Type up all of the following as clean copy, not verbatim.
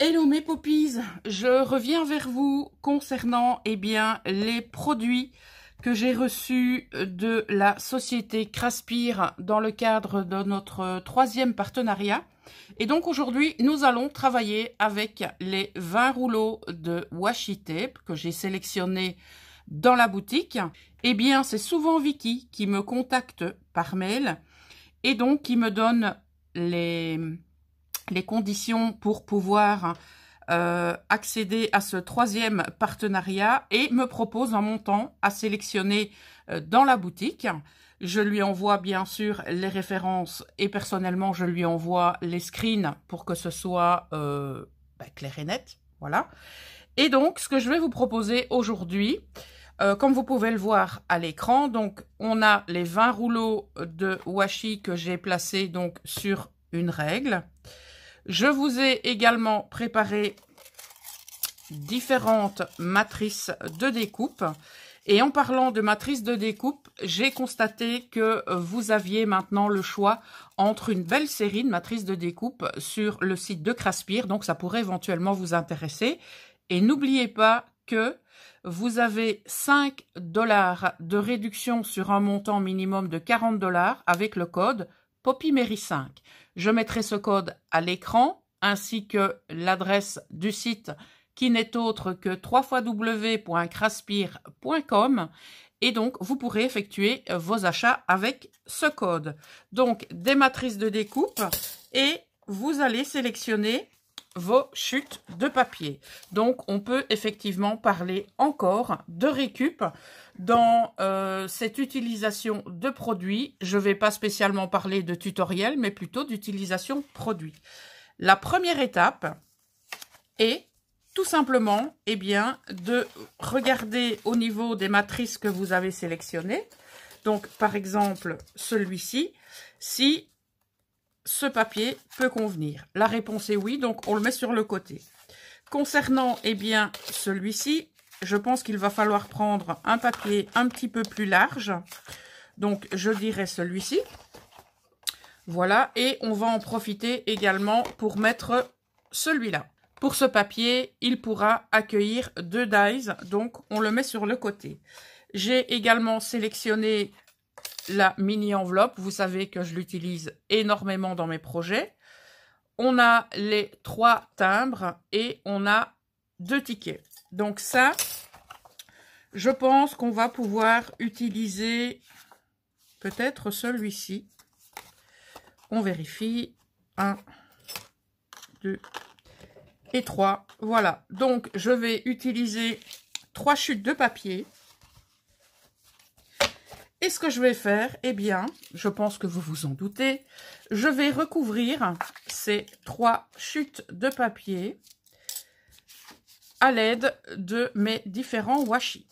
Hello mes poppies, je reviens vers vous concernant les produits que j'ai reçus de la société Craspir dans le cadre de notre troisième partenariat. Et donc aujourd'hui, nous allons travailler avec les 20 rouleaux de washi tape que j'ai sélectionnés dans la boutique. Eh bien, c'est souvent Vicky qui me contacte par mail et donc qui me donne les conditions pour pouvoir accéder à ce troisième partenariat et me propose un montant à sélectionner dans la boutique. Je lui envoie bien sûr les références et personnellement je lui envoie les screens pour que ce soit clair et net. Voilà. Et donc ce que je vais vous proposer aujourd'hui, comme vous pouvez le voir à l'écran, donc on a les 20 rouleaux de washi que j'ai placés donc sur une règle. Je vous ai également préparé différentes matrices de découpe. Et en parlant de matrices de découpe, j'ai constaté que vous aviez maintenant le choix entre une belle série de matrices de découpe sur le site de Craspir. Donc, ça pourrait éventuellement vous intéresser. Et n'oubliez pas que vous avez 5 $ de réduction sur un montant minimum de 40 $ avec le code POPPYMERY5. Je mettrai ce code à l'écran ainsi que l'adresse du site qui n'est autre que www.craspir.com et donc vous pourrez effectuer vos achats avec ce code. Donc des matrices de découpe et vous allez sélectionner vos chutes de papier. Donc on peut effectivement parler encore de récup dans cette utilisation de produits. Je ne vais pas spécialement parler de tutoriel, mais plutôt d'utilisation produit. La première étape est tout simplement de regarder au niveau des matrices que vous avez sélectionnées. Donc par exemple celui-ci, si ce papier peut convenir. La réponse est oui, donc on le met sur le côté. Concernant celui-ci, je pense qu'il va falloir prendre un papier un petit peu plus large. Donc je dirais celui-ci. Voilà, et on va en profiter également pour mettre celui-là. Pour ce papier, il pourra accueillir 2 dies, donc on le met sur le côté. J'ai également sélectionné la mini enveloppe, vous savez que je l'utilise énormément dans mes projets. On a les 3 timbres et on a 2 tickets. Donc ça, je pense qu'on va pouvoir utiliser peut-être celui-ci. On vérifie. 1, 2 et 3. Voilà. Donc je vais utiliser 3 chutes de papier. Et ce que je vais faire, je pense que vous vous en doutez, je vais recouvrir ces 3 chutes de papier à l'aide de mes différents washi.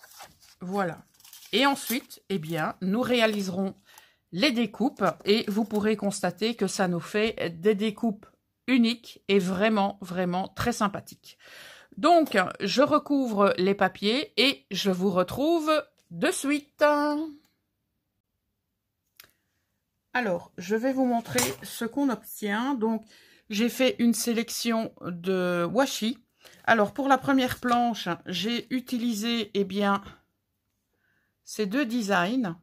Voilà. Et ensuite, nous réaliserons les découpes et vous pourrez constater que ça nous fait des découpes uniques et vraiment, vraiment très sympathiques. Donc, je recouvre les papiers et je vous retrouve de suite. Alors, je vais vous montrer ce qu'on obtient. Donc, j'ai fait une sélection de washi. Alors, pour la première planche, j'ai utilisé, ces 2 designs.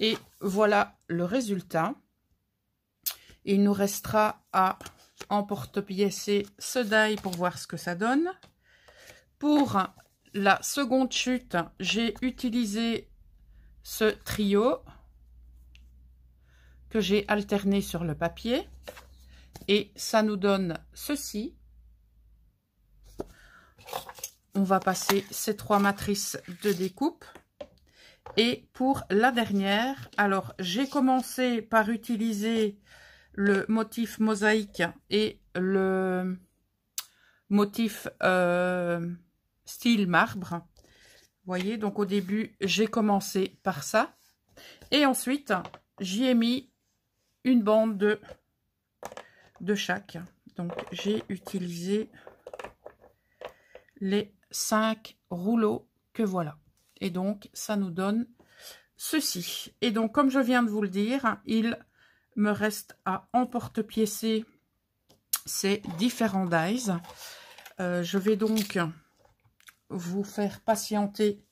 Et voilà le résultat. Il nous restera à emporte-piécer ce die pour voir ce que ça donne. Pour la seconde chute, j'ai utilisé ce trio que j'ai alterné sur le papier et ça nous donne ceci. On va passer ces 3 matrices de découpe et pour la dernière, alors j'ai commencé par utiliser le motif mosaïque et le motif style marbre. Vous voyez, donc au début j'ai commencé par ça et ensuite j'y ai mis une bande de chaque. Donc j'ai utilisé les 5 rouleaux que voilà. Et donc ça nous donne ceci. Et donc comme je viens de vous le dire, il me reste à emporte-piécer ces différents dies. Je vais donc vous faire patienter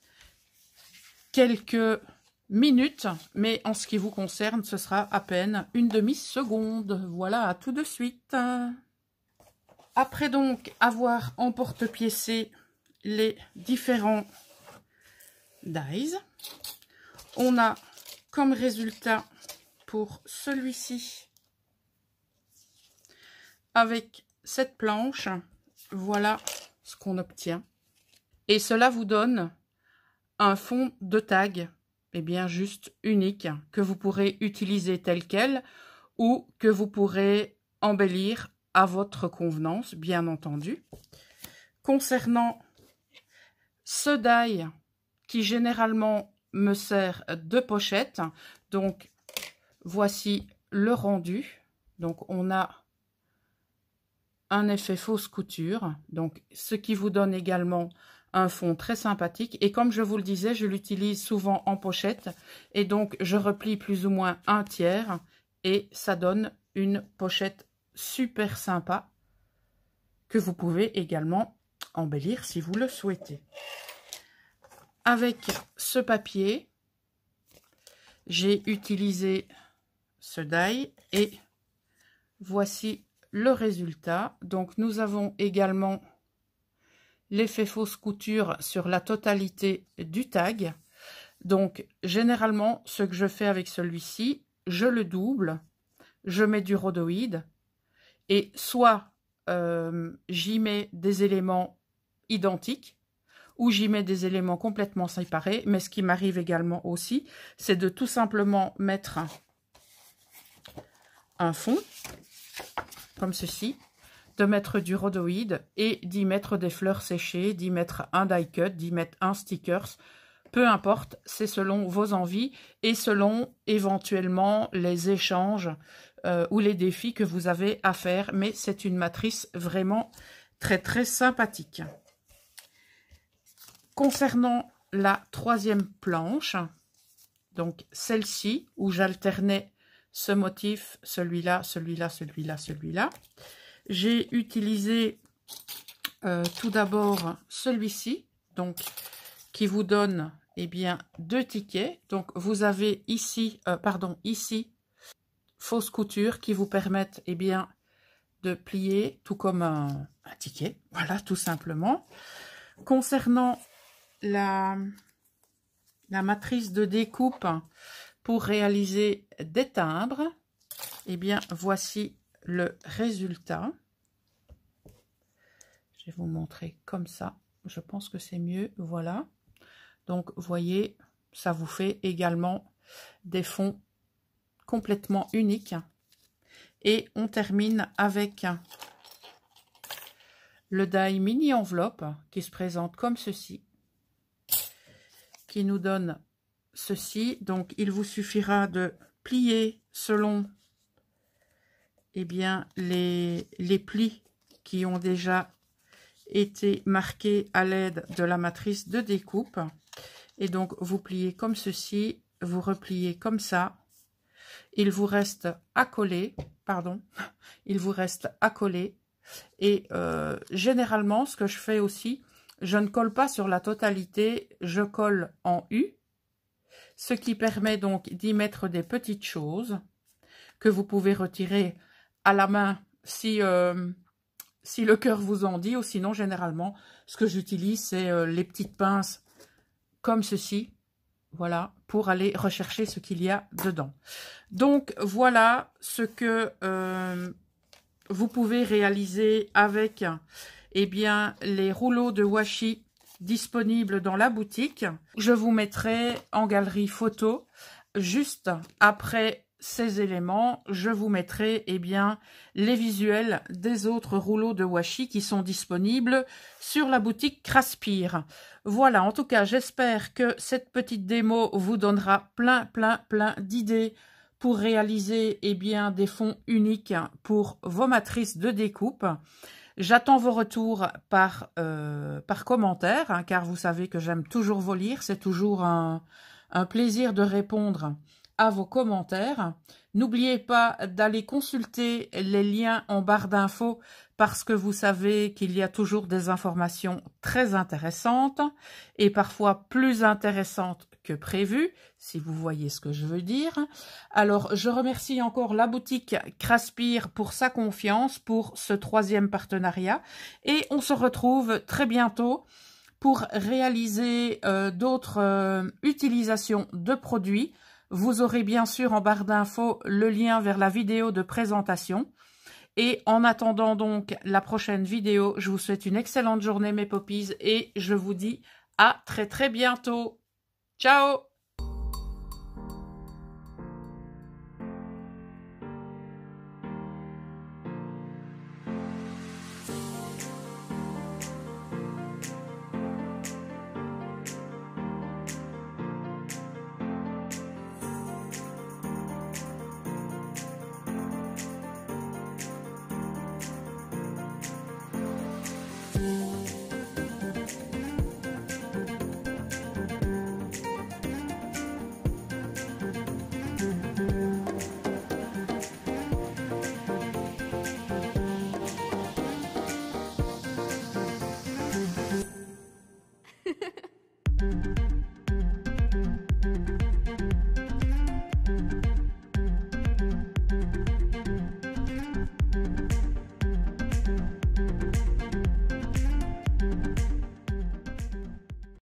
quelques minutes, mais en ce qui vous concerne, ce sera à peine une demi-seconde. Voilà, à tout de suite. Après donc avoir emporte-piécé les différents dies, on a comme résultat pour celui-ci, avec cette planche, voilà ce qu'on obtient. Et cela vous donne un fond de tag, eh bien juste unique, que vous pourrez utiliser tel quel ou que vous pourrez embellir à votre convenance, bien entendu. Concernant ce die qui généralement me sert de pochette, donc voici le rendu. Donc on a un effet fausse couture, donc ce qui vous donne également un fond très sympathique. Et comme je vous le disais, je l'utilise souvent en pochette et donc je replie plus ou moins un tiers et ça donne une pochette super sympa que vous pouvez également embellir si vous le souhaitez. Avec ce papier, j'ai utilisé ce die et voici le résultat. Donc nous avons également l'effet fausse couture sur la totalité du tag. Donc généralement ce que je fais avec celui-ci, je le double, je mets du rhodoïde et soit j'y mets des éléments identiques ou j'y mets des éléments complètement séparés. Mais ce qui m'arrive également aussi, c'est de tout simplement mettre un fond comme ceci, de mettre du rhodoïde et d'y mettre des fleurs séchées, d'y mettre un die cut, d'y mettre un stickers. Peu importe, c'est selon vos envies et selon éventuellement les échanges ou les défis que vous avez à faire. Mais c'est une matrice vraiment très sympathique. Concernant la troisième planche, donc celle-ci où j'alternais ce motif, celui-là, celui-là, celui-là, celui-là, j'ai utilisé tout d'abord celui-ci, donc qui vous donne eh bien 2 tickets. Donc vous avez ici, ici fausse couture qui vous permettent eh bien de plier tout comme un ticket, voilà, tout simplement. Concernant la matrice de découpe pour réaliser des timbres, eh bien voici le résultat. Je vais vous montrer comme ça, je pense que c'est mieux, voilà. Donc vous voyez, ça vous fait également des fonds complètement uniques. Et on termine avec le die mini enveloppe qui se présente comme ceci, qui nous donne ceci. Donc il vous suffira de plier selon eh bien, les plis qui ont déjà été marqués à l'aide de la matrice de découpe. Et donc vous pliez comme ceci, vous repliez comme ça. Il vous reste à coller, il vous reste à coller. Et généralement, ce que je fais aussi, je ne colle pas sur la totalité, je colle en U, ce qui permet donc d'y mettre des petites choses que vous pouvez retirer à la main si le cœur vous en dit, ou sinon généralement ce que j'utilise c'est les petites pinces comme ceci, voilà, pour aller rechercher ce qu'il y a dedans. Donc voilà ce que vous pouvez réaliser avec eh bien, les rouleaux de washi disponibles dans la boutique. Je vous mettrai en galerie photo, juste après ces éléments, je vous mettrai eh bien, les visuels des autres rouleaux de washi qui sont disponibles sur la boutique Craspire. Voilà, en tout cas, j'espère que cette petite démo vous donnera plein d'idées pour réaliser eh bien, des fonds uniques pour vos matrices de découpe. J'attends vos retours par commentaire, hein, car vous savez que j'aime toujours vous lire. C'est toujours un plaisir de répondre à vos commentaires. N'oubliez pas d'aller consulter les liens en barre d'infos parce que vous savez qu'il y a toujours des informations très intéressantes et parfois plus intéressantes que prévu, si vous voyez ce que je veux dire. Alors, je remercie encore la boutique Craspir pour sa confiance, pour ce 3e partenariat et on se retrouve très bientôt pour réaliser d'autres utilisations de produits. Vous aurez bien sûr en barre d'infos le lien vers la vidéo de présentation. Et en attendant donc la prochaine vidéo, je vous souhaite une excellente journée mes poppies et je vous dis à très bientôt. Ciao!